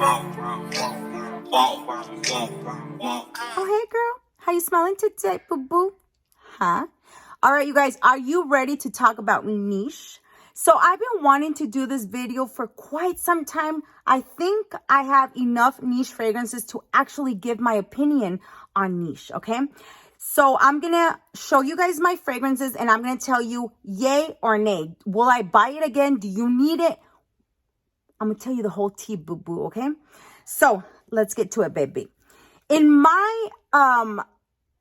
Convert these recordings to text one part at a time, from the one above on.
Oh, hey, girl. How you smelling today, boo-boo? Huh? All right, you guys, are you ready to talk about niche? So I've been wanting to do this video for quite some time. I think I have enough niche fragrances to actually give my opinion on niche, okay? So I'm going to show you guys my fragrances and I'm going to tell you yay or nay. Will I buy it again? Do you need it? I'm going to tell you the whole tea, boo-boo, okay? So let's get to it, baby. In my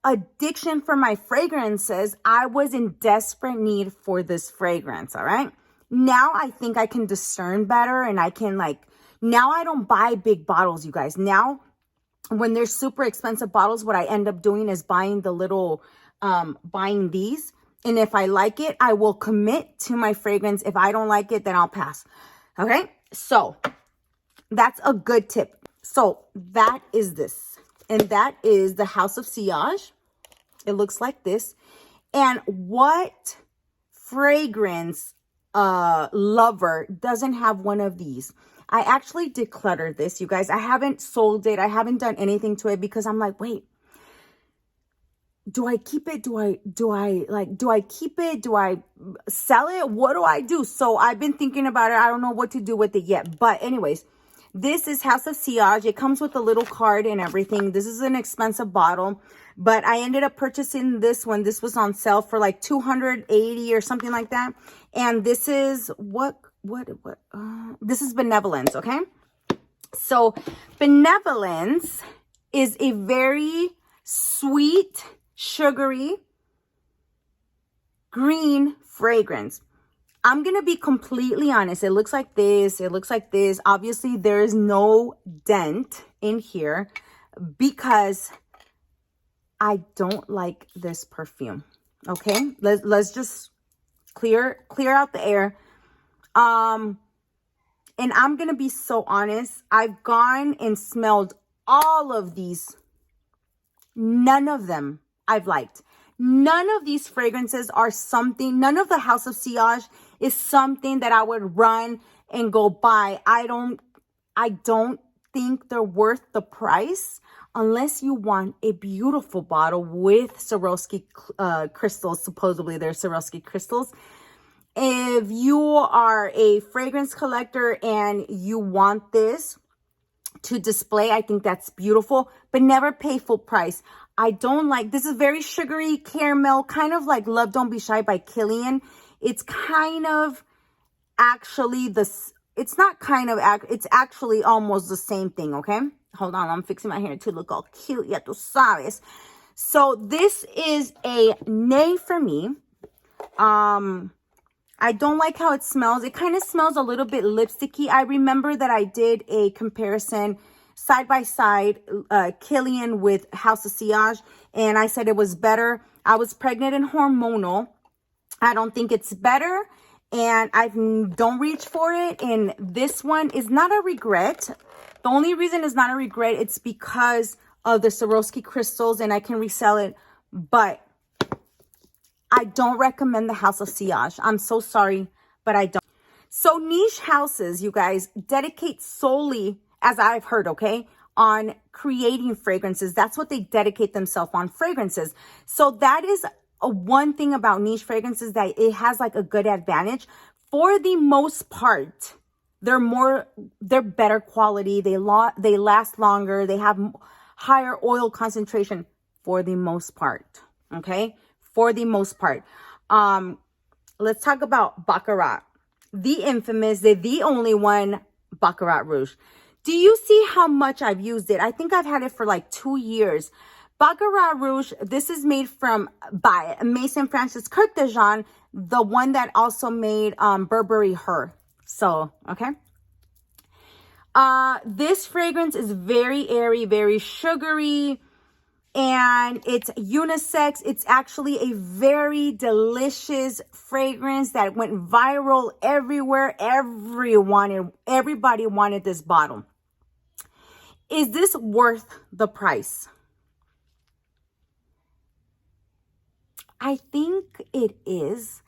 addiction for my fragrances, I was in desperate need for this fragrance, all right? Now I think I can discern better and I can now I don't buy big bottles, you guys. Now, when they're super expensive bottles, what I end up doing is buying the little, buying these. And if I like it, I will commit to my fragrance. If I don't like it, then I'll pass. Okay? So that's a good tip. So that is this. And that is the House of Sillage. It looks like this. And what fragrance lover doesn't have one of these? I actually decluttered this, you guys. I haven't sold it. I haven't done anything to it because I'm like, wait, do I keep it? Do I keep it? Do I sell it? What do I do? So I've been thinking about it. I don't know what to do with it yet. But anyways, this is House of Sillage. It comes with a little card and everything. This is an expensive bottle, but I ended up purchasing this one. This was on sale for like $280 or something like that. And this is this is Benevolence, okay? So Benevolence is a very sweet, sugary, green fragrance. I'm going to be completely honest. It looks like this. It looks like this. Obviously, there is no dent in here because I don't like this perfume. Okay? Let's just clear out the air. And I'm going to be so honest. I've gone and smelled all of these. None of them I've liked. None of these fragrances are something, none of the House of Sillage is something that I would run and go buy. I don't think they're worth the price unless you want a beautiful bottle with Swarovski crystals. Supposedly they're Swarovski crystals. If you are a fragrance collector and you want this to display, I think that's beautiful, but never pay full price. I don't like, this is very sugary caramel, kind of like Love Don't Be Shy by Kilian. It's kind of actually it's not kind of, it's actually almost the same thing, okay? Hold on, I'm fixing my hair to look all cute, ya tú sabes. So this is a nay for me. I don't like how it smells. It kind of smells a little bit lipsticky. I remember that I did a comparison side by side, Kilian with House of Sillage, and I said it was better. I was pregnant and hormonal. I don't think it's better, and I don't reach for it. And this one is not a regret. The only reason it's not a regret, it's because of the Swarovski crystals, and I can resell it, but I don't recommend the House of Sillage. I'm so sorry, but I don't. So niche houses, you guys, dedicate solely, as I've heard, okay, on creating fragrances. That's what they dedicate themselves on, fragrances. So that is one thing about niche fragrances, that it has like a good advantage. For the most part, they're better quality. They last longer. They have higher oil concentration for the most part, okay? For the most part. Let's talk about Baccarat. The infamous, the only one, Baccarat Rouge. Do you see how much I've used it? I think I've had it for like 2 years. Baccarat Rouge, this is made by Maison Francis Kirk de Jean, the one that also made Burberry Her. So, okay. This fragrance is very airy, very sugary, and it's unisex. It's actually a very delicious fragrance that went viral everywhere. Everybody wanted this bottle. Is this worth the price? I think it is.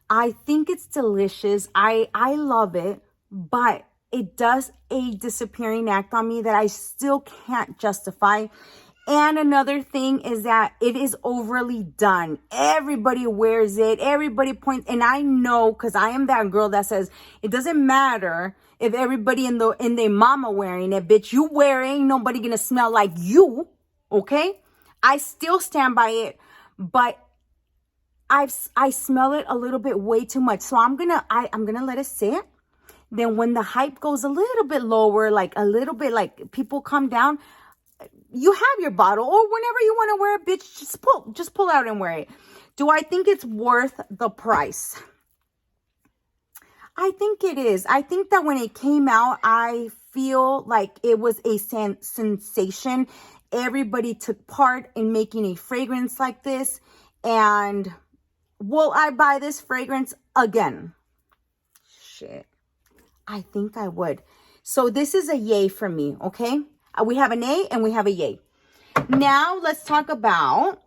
I think it's delicious. I love it, but it does a disappearing act on me that I still can't justify. And another thing is that it is overly done. Everybody wears it. Everybody points. And I know, because I am that girl that says, it doesn't matter if everybody in their mama wearing it. Bitch, you wear it. Ain't nobody gonna smell like you. Okay? I still stand by it. But I smell it a little bit way too much. So I'm gonna let it sit. Then when the hype goes a little bit lower, like a little bit, like people come down, you have your bottle, or whenever you want to wear it, bitch, just pull out and wear it. Do I think it's worth the price? I think it is. I think that when it came out, I feel like it was a sensation. Everybody took part in making a fragrance like this. And will I buy this fragrance again? Shit. I think I would. So this is a yay for me, okay? We have an A and we have a yay. Now let's talk about,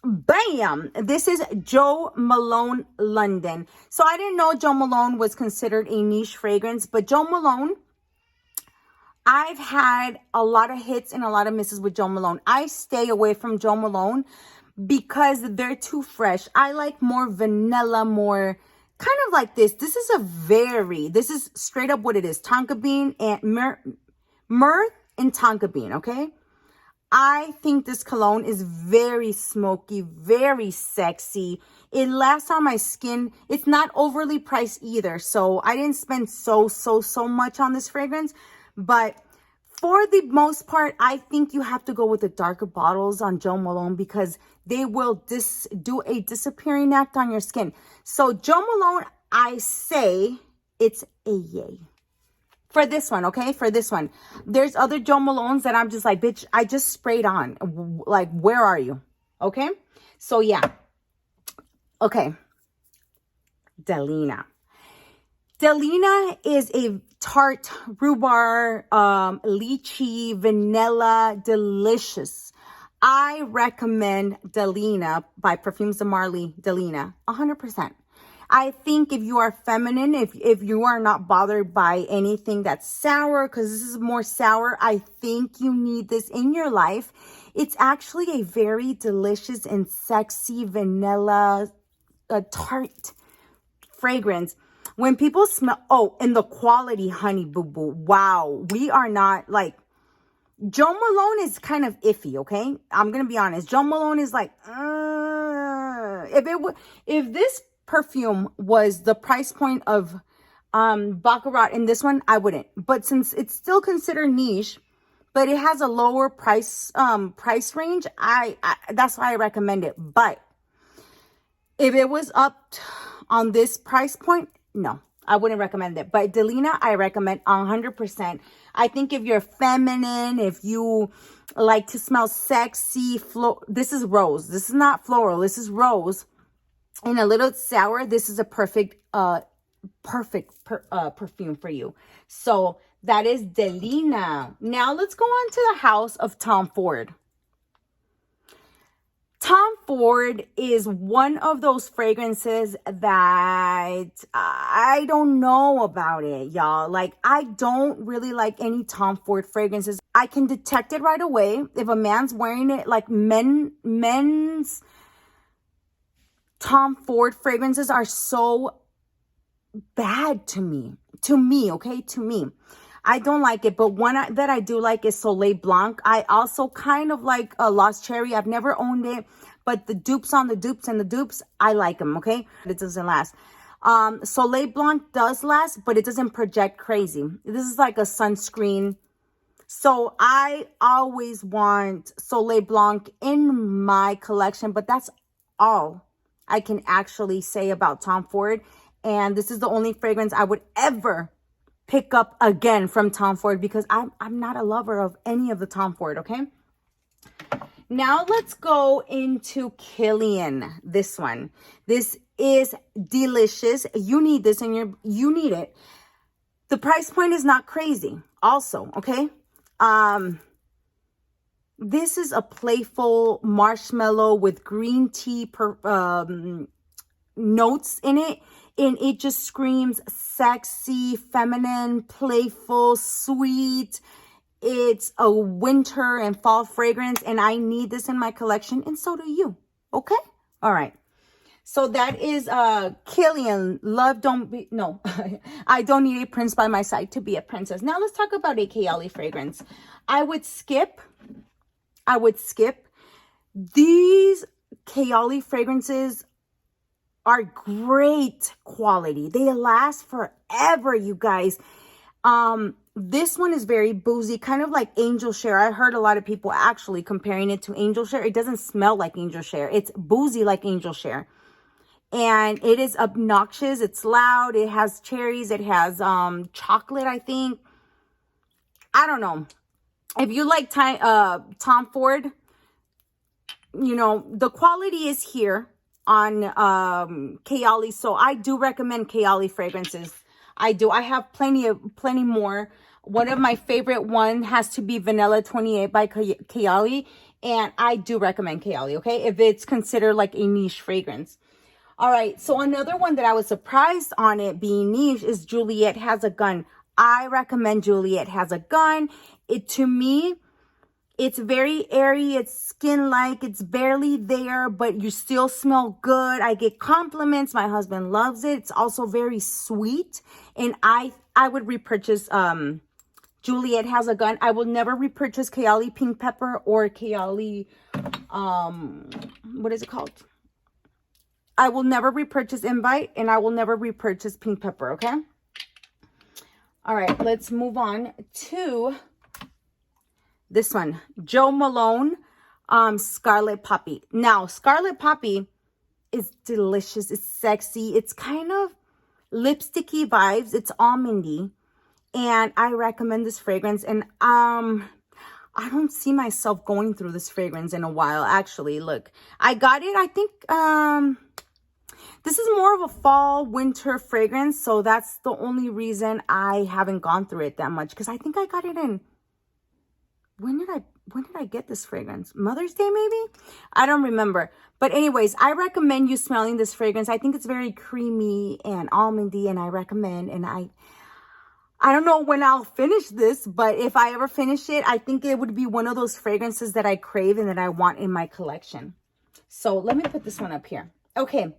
bam, this is Jo Malone London. So I didn't know Jo Malone was considered a niche fragrance, but Jo Malone, I've had a lot of hits and a lot of misses with Jo Malone. I stay away from Jo Malone because they're too fresh. I like more vanilla, more kind of like this. This is straight up what it is. Tonka bean and myrrh and tonka bean, okay? I think this cologne is very smoky, very sexy. It lasts on my skin. It's not overly priced either. So I didn't spend so much on this fragrance. But for the most part, I think you have to go with the darker bottles on Jo Malone because they will do a disappearing act on your skin. So Jo Malone, I say it's a yay. For this one, okay? For this one. There's other Jo Malones that I'm just like, bitch, I just sprayed on. Like, where are you? Okay? So, yeah. Okay. Delina. Delina is a tart, rhubarb, lychee, vanilla, delicious. I recommend Delina by Perfumes de Marly. Delina, 100%. I think if you are feminine, if you are not bothered by anything that's sour, because this is more sour, I think you need this in your life. It's actually a very delicious and sexy vanilla tart fragrance. When people smell, and the quality, honey boo boo, wow, we are not like, Jo Malone is kind of iffy, okay? I'm gonna be honest. Jo Malone is like, if this perfume was the price point of Baccarat in this one, I wouldn't. But since it's still considered niche, but it has a lower price range, I that's why I recommend it. But if it was up on this price point, no, I wouldn't recommend it. But Delina, I recommend 100%. I think if you're feminine, if you like to smell sexy, this is rose. This is not floral. This is rose. And a little sour, this is a perfect perfume for you. So that is Delina. Now let's go on to the house of Tom Ford. Tom Ford is one of those fragrances that I don't know about it, y'all. Like, I don't really like any Tom Ford fragrances. I can detect it right away. If a man's wearing it, like men's Tom Ford fragrances are so bad to me, okay? To me. I don't like it, but one that I do like is Soleil Blanc. I also kind of like Lost Cherry. I've never owned it, but the dupes on the dupes and the dupes, I like them, okay? It doesn't last. Soleil Blanc does last, but it doesn't project crazy. This is like a sunscreen. So I always want Soleil Blanc in my collection, but that's all I can actually say about Tom Ford. And this is the only fragrance I would ever pick up again from Tom Ford because I'm not a lover of any of the Tom Ford, okay? Now let's go into Kilian, this one. This is delicious. You need this and you need it. The price point is not crazy also, okay? This is a playful marshmallow with green tea notes in it. and it just screams sexy, feminine, playful, sweet. It's a winter and fall fragrance, and I need this in my collection, and so do you. Okay? All right. So that is Killian. Love don't be, no. I don't need a prince by my side to be a princess. Now let's talk about a Kayali fragrance. I would skip. These Kayali fragrances are great quality. They last forever, you guys. This one is very boozy, kind of like Angel Share. I heard a lot of people actually comparing it to Angel Share. It doesn't smell like Angel Share. It's boozy like Angel Share. And it is obnoxious. It's loud. It has cherries. It has chocolate, I think. I don't know. If you like Tom Ford, you know, the quality is here on Kayali. So I do recommend Kayali fragrances. I do. I have plenty more. One of my favorite one has to be Vanilla 28 by Kayali. And I do recommend Kayali, okay? If it's considered like a niche fragrance. All right, so another one that I was surprised on it being niche is Juliet Has a Gun. I recommend Juliet Has a Gun. To me, it's very airy. It's skin-like. It's barely there, but you still smell good. I get compliments. My husband loves it. It's also very sweet. And I would repurchase Juliet Has a Gun. I will never repurchase Kayali Pink Pepper or Kayali, what is it called? I will never repurchase Invite, and I will never repurchase Pink Pepper, okay? All right, let's move on to this one. Jo Malone, Scarlet Poppy. Now, Scarlet Poppy is delicious. It's sexy. It's kind of lipsticky vibes. It's almondy. And I recommend this fragrance. And I don't see myself going through this fragrance in a while, actually. Look, I got it, I think... This is more of a fall winter fragrance, so that's the only reason I haven't gone through it that much, because I think I got it in, when did I get this fragrance? Mother's Day maybe? I don't remember. But anyways, I recommend you smelling this fragrance. I think it's very creamy and almondy, and I recommend, and I don't know when I'll finish this, but if I ever finish it, I think it would be one of those fragrances that I crave and that I want in my collection. So let me put this one up here. Okay.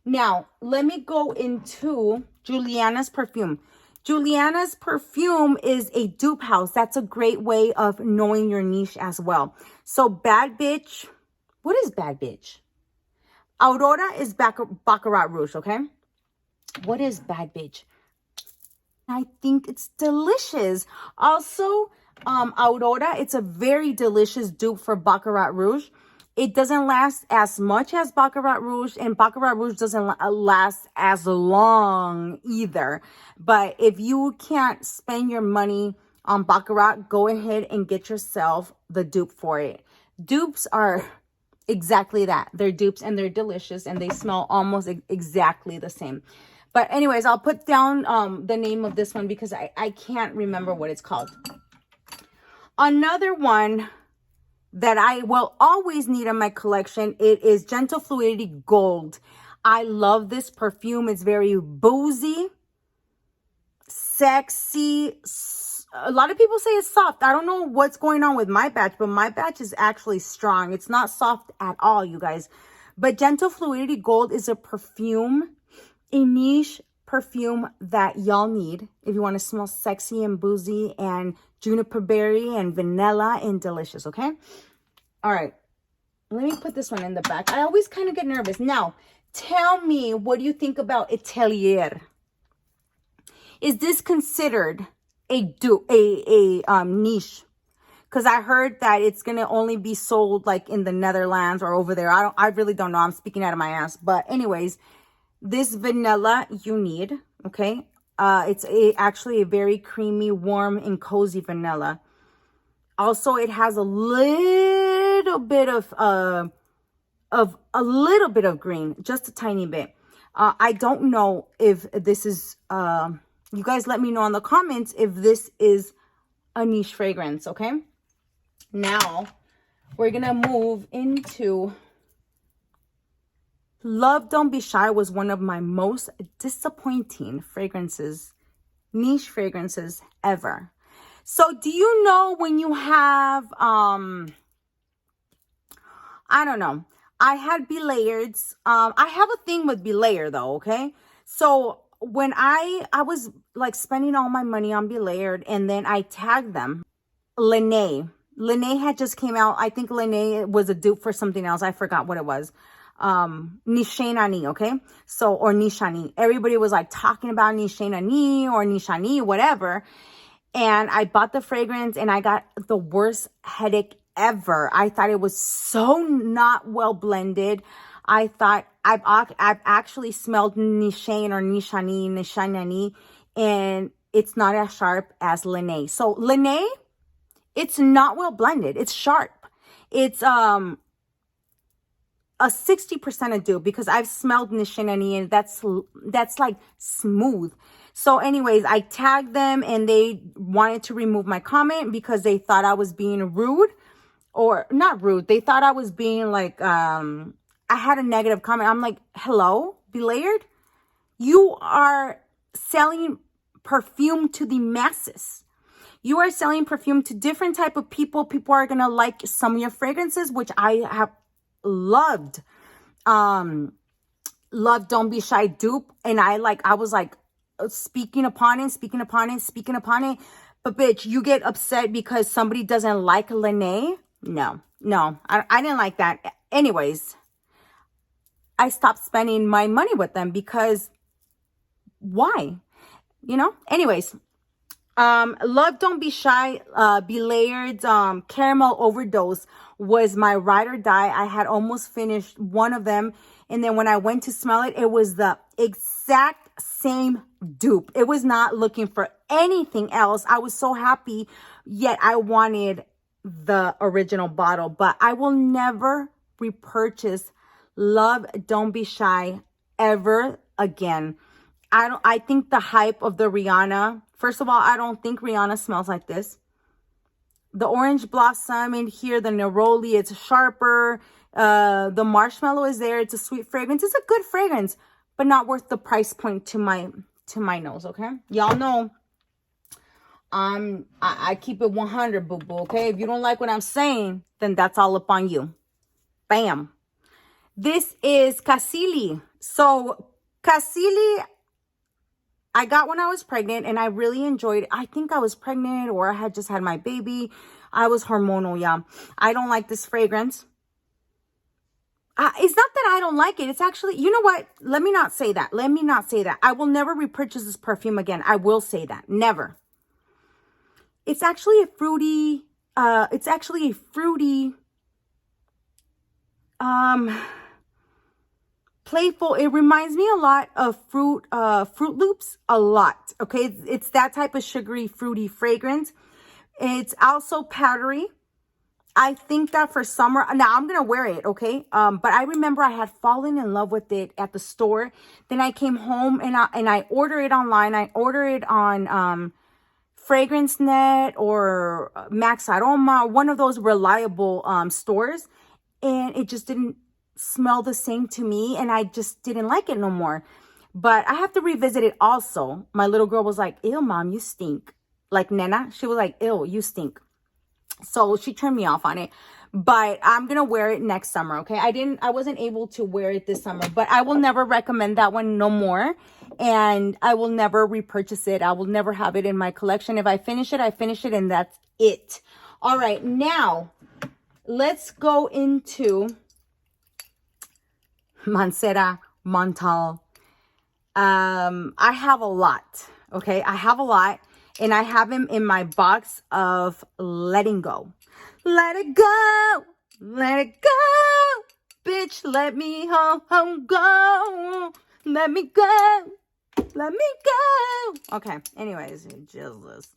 Now, let me go into Juliana's perfume. Juliana's perfume is a dupe house. That's a great way of knowing your niche as well. So, Bad Bitch. What is Bad Bitch? Aurora is Baccarat Rouge, okay? What is Bad Bitch? I think it's delicious. Also, Aurora, it's a very delicious dupe for Baccarat Rouge. It doesn't last as much as Baccarat Rouge, and Baccarat Rouge doesn't last as long either. But if you can't spend your money on Baccarat, go ahead and get yourself the dupe for it. Dupes are exactly that. They're dupes, and they're delicious, and they smell almost exactly the same. But anyways, I'll put down the name of this one because I can't remember what it's called. Another one that I will always need in my collection, it is Gentle Fluidity Gold. I love this perfume. It's very boozy, sexy. A lot of people say it's soft. I don't know what's going on with my batch, but my batch is actually strong. It's not soft at all, you guys. But Gentle Fluidity Gold is a perfume, a niche perfume that y'all need if you want to smell sexy and boozy and juniper berry and vanilla and delicious, okay? All right, let me put this one in the back. I always kind of get nervous. Now, tell me, what do you think about Atelier? Is this considered a niche? Because I heard that it's gonna only be sold like in the Netherlands or over there. I really don't know. I'm speaking out of my ass. But anyways, this vanilla you need, okay? It's actually a very creamy, warm, and cozy vanilla. Also, it has a little bit of green, just a tiny bit. I don't know if this is. You guys, let me know in the comments if this is a niche fragrance. Okay. Now we're gonna move into Love Don't Be Shy was one of my most disappointing fragrances, niche fragrances ever. So do you know when you have, I don't know. I had Belayards. I have a thing with Belayer though, okay? So when I was like spending all my money on Belayard, and then I tagged them, Lene had just came out. I think Lene was a dupe for something else. I forgot what it was. Nishanani, okay? So, or Nishani. Everybody was like talking about Nishanani or Nishani, whatever. And I bought the fragrance and I got the worst headache ever. I thought it was so not well blended. I thought I've actually smelled Nishan or Nishanani, and it's not as sharp as Lene. So Lene, it's not well blended. It's sharp. It's a 60% a dupe, because I've smelled Nishanani and that's like smooth. So anyways, I tagged them and they wanted to remove my comment because they thought I was being rude, or not rude. They thought I was being like, I had a negative comment. I'm like, hello, Belayard? You are selling perfume to the masses. You are selling perfume to different type of people. People are going to like some of your fragrances, which I have loved. Love Don't Be Shy dupe. And I was like speaking upon it. But bitch, you get upset because somebody doesn't like Lene? No, I didn't like that. Anyways, I stopped spending my money with them because why? Anyways, Love Don't Be Shy, Belayard's Caramel Overdose was my ride or die. I had almost finished one of them, and then when I went to smell it, it was the exact same dupe. It was not looking for anything else. I was so happy, yet I wanted the original bottle. But I will never repurchase Love Don't Be Shy ever again. I think the hype of the Rihanna, first of all, I don't think Rihanna smells like this. The orange blossom in here, the neroli, it's sharper. The marshmallow is there. It's a sweet fragrance. It's a good fragrance, but not worth the price point to my nose, okay? Y'all know I keep it 100, boo-boo, okay? If you don't like what I'm saying, then that's all up on you. Bam. This is Kayali. So Kayali, I got when I was pregnant, and I really enjoyed it. I think I was pregnant, or I had just had my baby. I was hormonal, yeah. I don't like this fragrance. It's not that I don't like it. It's actually, you know what? Let me not say that. I will never repurchase this perfume again. I will say that. Never. It's actually a fruity, playful. It reminds me a lot of Fruit Loops, a lot. Okay, it's that type of sugary, fruity fragrance. It's also powdery. I think that for summer, now I'm gonna wear it, okay? But I remember I had fallen in love with it at the store. Then I came home and I ordered it online. I ordered it on Fragrance Net or Max Aroma, one of those reliable stores, and it just didn't smell the same to me, and I just didn't like it no more. But I have to revisit it also. My little girl was like, ew, mom, you stink. Like Nena, she was like, ew, you stink. So she turned me off on it. But I'm gonna wear it next summer, okay? I wasn't able to wear it this summer, but I will never recommend that one no more. And I will never repurchase it. I will never have it in my collection. If I finish it, I finish it, and that's it. All right, now let's go into Mancera Montal. I have a lot, okay? I have a lot, and I have him in my box of letting go. Let it go, let it go, bitch, let me home go, let me go, let me go. Okay, anyways, Jesus.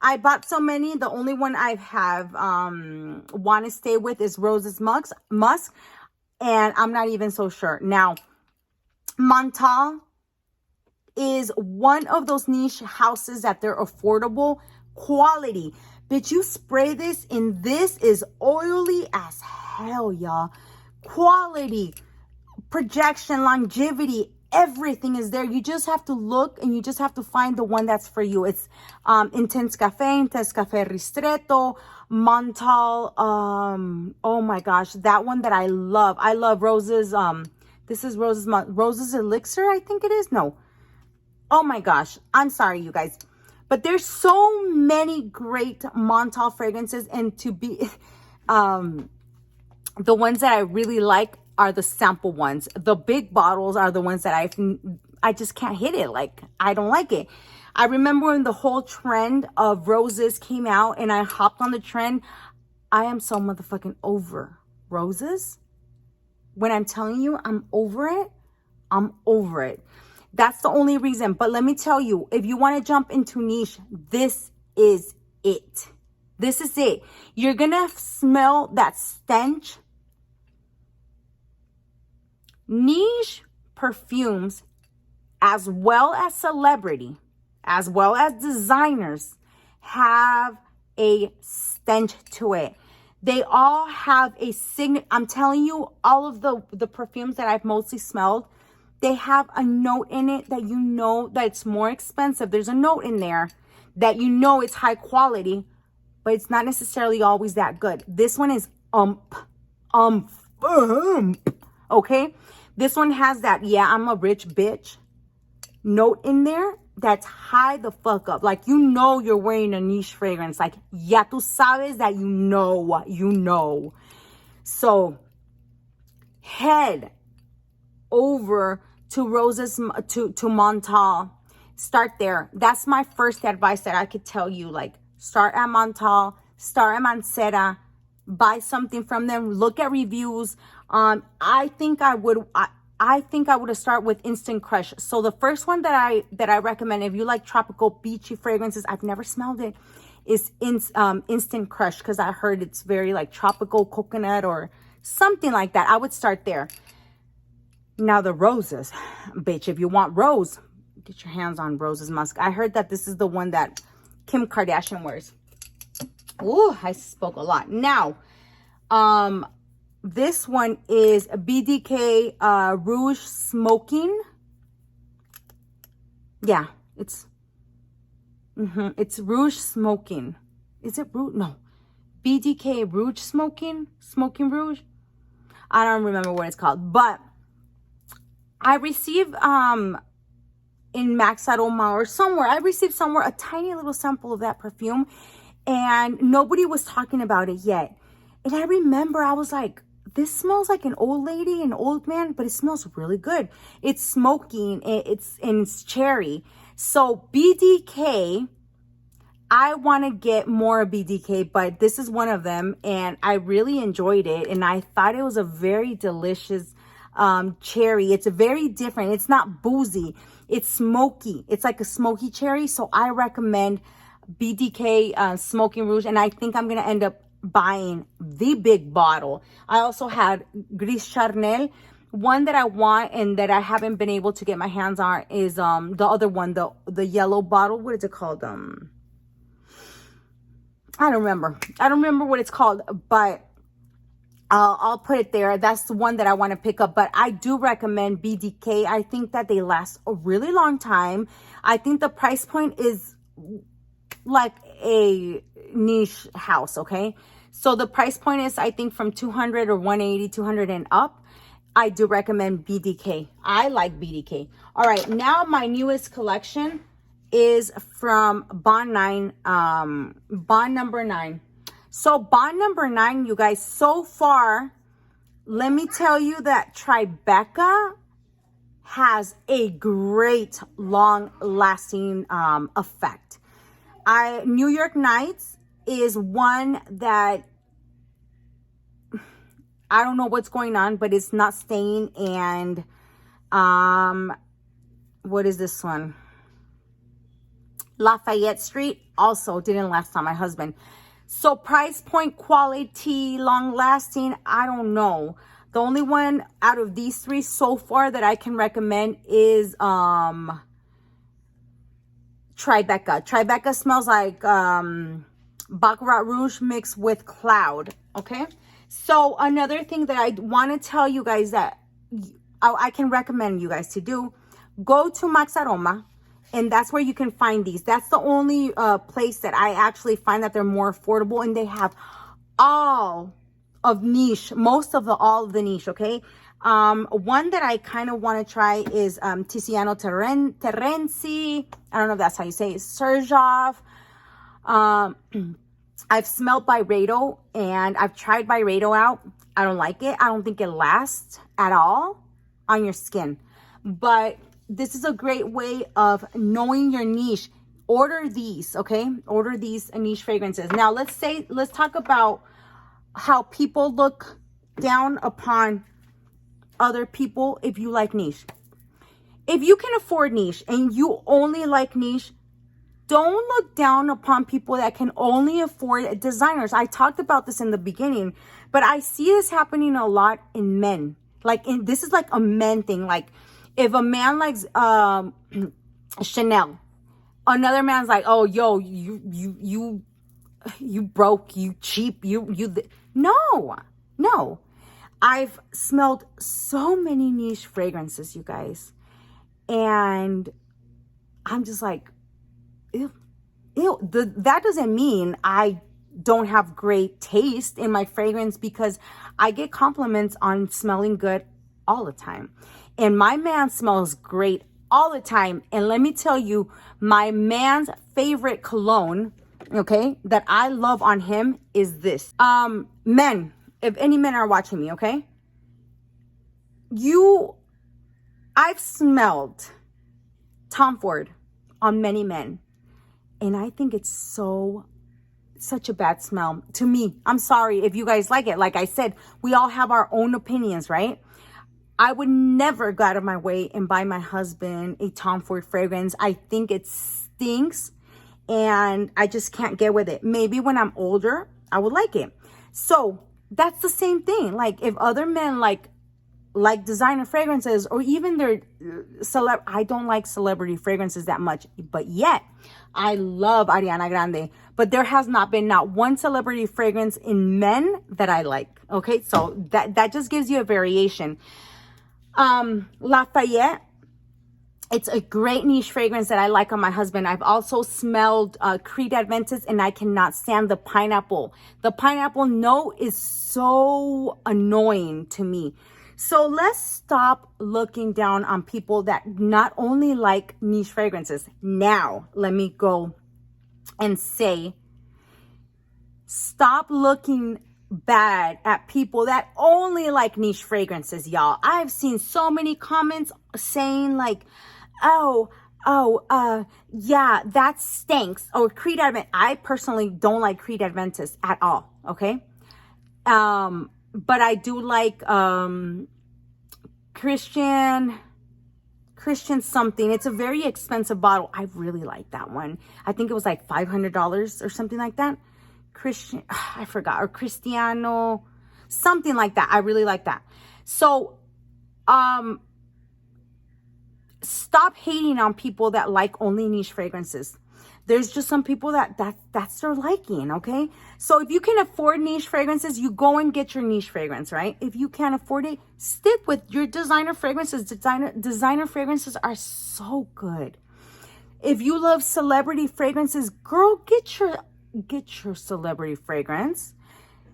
I bought so many. The only one I have want to stay with is Rose's Musk. And I'm not even so sure. Now, Montal is one of those niche houses that they're affordable quality. Bitch, you spray this, and this is oily as hell, y'all. Quality. projection, longevity, everything is there. You just have to look and you just have to find the one that's for you. It's Intense Cafe Ristretto, Montal. Oh my gosh, that one that I love. I love Rose's. This is Rose's Elixir, I think it is. No. Oh my gosh, I'm sorry, you guys. But there's so many great Montal fragrances, and to be the ones that I really like are the sample ones. The big bottles are the ones that I just can't hit it. Like, I don't like it. I remember when the whole trend of roses came out and I hopped on the trend. I am so motherfucking over roses. When I'm telling you I'm over it, I'm over it. That's the only reason. But let me tell you, if you want to jump into niche, this is it. This is it. You're going to smell that stench. Niche perfumes, as well as celebrity, as well as designers, have a stench to it. They all have a signature. I'm telling you, all of the perfumes that I've mostly smelled, they have a note in it that you know that it's more expensive. There's a note in there that you know it's high quality, but it's not necessarily always that good. This one is okay? This one has that, yeah, I'm a rich bitch note in there that's high the fuck up. Like, you know you're wearing a niche fragrance. Like, ya tú sabes that you know what you know. So, head over to Roses, to Montal. Start there. That's my first advice that I could tell you. Like, start at Montal, start at Mancera, buy something from them, look at reviews. I think I would start with Instant Crush. So the first one that I recommend, if you like tropical beachy fragrances, I've never smelled it, is Instant Crush, because I heard it's very like tropical coconut or something like that. I would start there. Now the roses, bitch, if you want rose, get your hands on Rose's Musk. I heard that this is the one that Kim Kardashian wears. Ooh, I spoke a lot. Now, this one is BDK Rouge Smoking. Yeah, it's Rouge Smoking. Is it Rouge? No. BDK Rouge Smoking Rouge. I don't remember what it's called, but I received in Max Aroma or somewhere, I received somewhere a tiny little sample of that perfume, and nobody was talking about it yet. And I remember I was like, this smells like an old lady, an old man, but it smells really good. It's smoking, it's cherry. So BDK, I want to get more BDK, but this is one of them, and I really enjoyed it, and I thought it was a very delicious cherry. It's very different. It's not boozy. It's smoky. It's like a smoky cherry. So I recommend BDK Smoking Rouge, and I think I'm gonna end up buying the big bottle. I also had Gris Charnel. One that I want and that I haven't been able to get my hands on is the other one, the yellow bottle. What is it called? I don't remember what it's called, but I'll put it there. That's the one that I want to pick up. But I do recommend BDK. I think that they last a really long time. I think the price point is like a niche house, okay? So the price point is, I think, from 200 or 180, 200 and up. I do recommend BDK. I like BDK. All right, now my newest collection is from Bond 9, Bond number 9. So Bond number 9, you guys, so far, let me tell you that Tribeca has a great long-lasting effect. New York Nights is one that I don't know what's going on, but it's not staying. And what is this one? Lafayette Street also didn't last on my husband. So price point, quality, long lasting, I don't know. The only one out of these three so far that I can recommend is Tribeca. Tribeca smells like Baccarat Rouge mixed with Cloud. Okay. So another thing that I want to tell you guys that I can recommend you guys to do, go to Max Aroma, and that's where you can find these. That's the only place that I actually find that they're more affordable, and they have all of niche, all of the niche, okay? One that I kind of want to try is Tiziano Terenzi. I don't know if that's how you say it. Serjov. I've smelled Byredo, and I've tried Byredo out. I don't like it. I don't think it lasts at all on your skin. But this is a great way of knowing your niche. Order these, okay? Order these niche fragrances. Now, let's talk about how people look down upon other people if you like niche. If you can afford niche and you only like niche, don't look down upon people that can only afford designers. I talked about this in the beginning, but I see this happening a lot in men. This is like a men thing. Like, if a man likes Chanel, another man's like, oh, yo, you broke, you cheap, no. I've smelled so many niche fragrances, you guys, and I'm just like, ew. That doesn't mean I don't have great taste in my fragrance, because I get compliments on smelling good all the time. And my man smells great all the time. And let me tell you, my man's favorite cologne, okay, that I love on him is this. Men, if any men are watching me, okay, I've smelled Tom Ford on many men, and I think it's such a bad smell to me. I'm sorry if you guys like it. Like I said, we all have our own opinions, right? I would never go out of my way and buy my husband a Tom Ford fragrance. I think it stinks, and I just can't get with it. Maybe when I'm older, I would like it. So that's the same thing. Like, if other men like designer fragrances, or even their I don't like celebrity fragrances that much, but yet I love Ariana Grande. But there has not been one celebrity fragrance in men that I like. Okay, so that just gives you a variation. Lafayette, it's a great niche fragrance that I like on my husband. I've also smelled Creed Adventist, and I cannot stand the pineapple. The pineapple note is so annoying to me. So let's stop looking down on people that not only like niche fragrances. Now, let me go and say, stop looking bad at people that only like niche fragrances, y'all. I've seen so many comments saying like, yeah, that stinks. Or Creed Adventist. I personally don't like Creed Adventist at all, okay? But I do like Christian something. It's a very expensive bottle. I really like that one. I think it was like $500 or something like that. I forgot. Or Cristiano, something like that. I really like that. So, stop hating on people that like only niche fragrances. There's just some people that's their liking, okay? So if you can afford niche fragrances, you go and get your niche fragrance, right? If you can't afford it, stick with your designer fragrances. Designer fragrances are so good. If you love celebrity fragrances, girl, get your celebrity fragrance.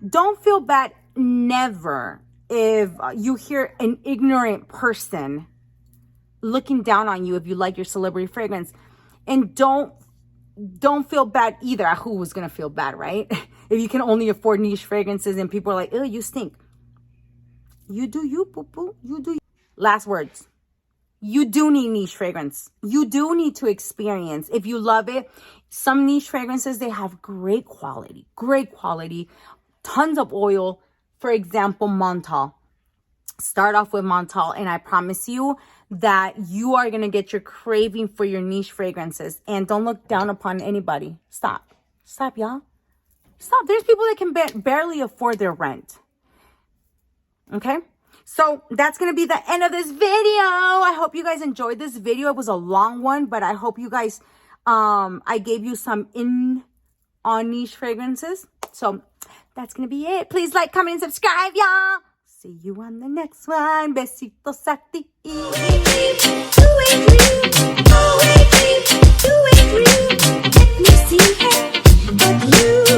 Don't feel bad, never, if you hear an ignorant person looking down on you if you like your celebrity fragrance. And don't feel bad either. Who was gonna feel bad, right? If you can only afford niche fragrances and people are like, oh, you stink. You do you, poo-poo. You do you. Last words. You do need niche fragrance. You do need to experience. If you love it, some niche fragrances, they have great quality, tons of oil. For example, Montal. Start off with Montal, and I promise you that you are going to get your craving for your niche fragrances. And don't look down upon anybody. Stop, y'all. Stop. There's people that can barely afford their rent. Okay? So that's going to be the end of this video. I hope you guys enjoyed this video. It was a long one, but I hope you guys, I gave you some on niche fragrances. So that's going to be it. Please like, comment, and subscribe, y'all. See you on the next one. Besitos a ti. Let me see her, but you